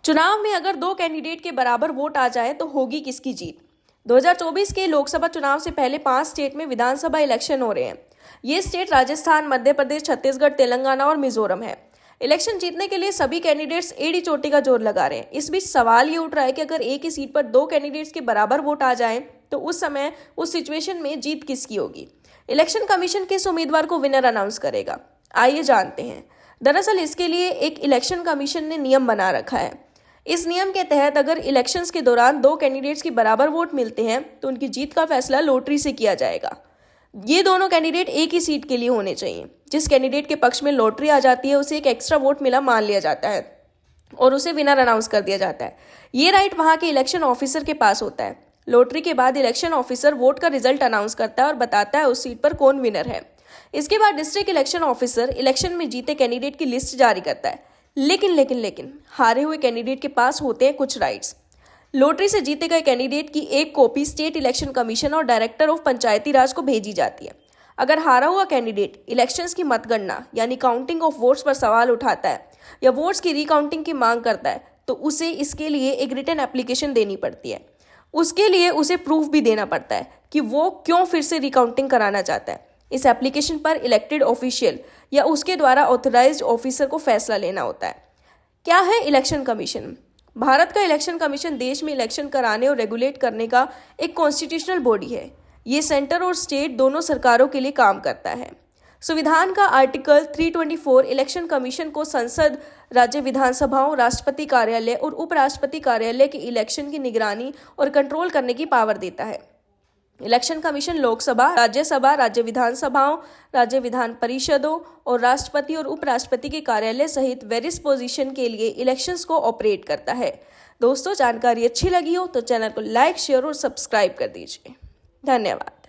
चुनाव में अगर दो कैंडिडेट के बराबर वोट आ जाए तो होगी किसकी जीत। 2024 के लोकसभा चुनाव से पहले 5 स्टेट में विधानसभा इलेक्शन हो रहे हैं। ये स्टेट राजस्थान, मध्य प्रदेश, छत्तीसगढ़, तेलंगाना और मिजोरम है। इलेक्शन जीतने के लिए सभी कैंडिडेट्स एड़ी चोटी का जोर लगा रहे हैं। इस बीच सवाल ये उठ रहा है कि अगर एक ही सीट पर दो कैंडिडेट्स के बराबर वोट आ जाए तो उस समय उस सिचुएशन में जीत किसकी होगी। इलेक्शन कमीशन किस उम्मीदवार को विनर अनाउंस करेगा, आइए जानते हैं। दरअसल इसके लिए एक इलेक्शन कमीशन ने नियम बना रखा है। इस नियम के तहत अगर इलेक्शंस के दौरान दो कैंडिडेट्स के बराबर वोट मिलते हैं तो उनकी जीत का फैसला लॉटरी से किया जाएगा। ये दोनों कैंडिडेट एक ही सीट के लिए होने चाहिए। जिस कैंडिडेट के पक्ष में लॉटरी आ जाती है उसे एक एक्स्ट्रा वोट मिला मान लिया जाता है और उसे विनर अनाउंस कर दिया जाता है। ये राइट वहां के इलेक्शन ऑफिसर के पास होता है। लॉटरी के बाद इलेक्शन ऑफिसर वोट का रिजल्ट अनाउंस करता है और बताता है उस सीट पर कौन विनर है। इसके बाद डिस्ट्रिक्ट इलेक्शन ऑफिसर इलेक्शन में जीते कैंडिडेट की लिस्ट जारी करता है। लेकिन हारे हुए कैंडिडेट के पास होते हैं कुछ राइट्स। लॉटरी से जीते गए कैंडिडेट की एक कॉपी स्टेट इलेक्शन कमीशन और डायरेक्टर ऑफ पंचायती राज को भेजी जाती है। अगर हारा हुआ कैंडिडेट इलेक्शंस की मतगणना यानी काउंटिंग ऑफ वोट्स पर सवाल उठाता है या वोट्स की रिकाउंटिंग की मांग करता है तो उसे इसके लिए एक रिटन एप्लीकेशन देनी पड़ती है। उसके लिए उसे प्रूफ भी देना पड़ता है कि वो क्यों फिर से रिकाउंटिंग कराना चाहता है। इस एप्लीकेशन पर इलेक्टेड ऑफिशियल या उसके द्वारा ऑथराइज्ड ऑफिसर को फैसला लेना होता है। क्या है इलेक्शन कमीशन? भारत का इलेक्शन कमीशन देश में इलेक्शन कराने और रेगुलेट करने का एक कॉन्स्टिट्यूशनल बॉडी है। ये सेंटर और स्टेट दोनों सरकारों के लिए काम करता है। संविधान का आर्टिकल 324 इलेक्शन कमीशन को संसद, राज्य विधानसभाओं, राष्ट्रपति कार्यालय और उपराष्ट्रपति कार्यालय के इलेक्शन की निगरानी और कंट्रोल करने की पावर देता है। इलेक्शन कमीशन लोकसभा, राज्यसभा, राज्य विधानसभाओं, राज्य विधान परिषदों और राष्ट्रपति और उपराष्ट्रपति के कार्यालय सहित वेरियस पोजीशन के लिए इलेक्शंस को ऑपरेट करता है। दोस्तों, जानकारी अच्छी लगी हो तो चैनल को लाइक, शेयर और सब्सक्राइब कर दीजिए। धन्यवाद।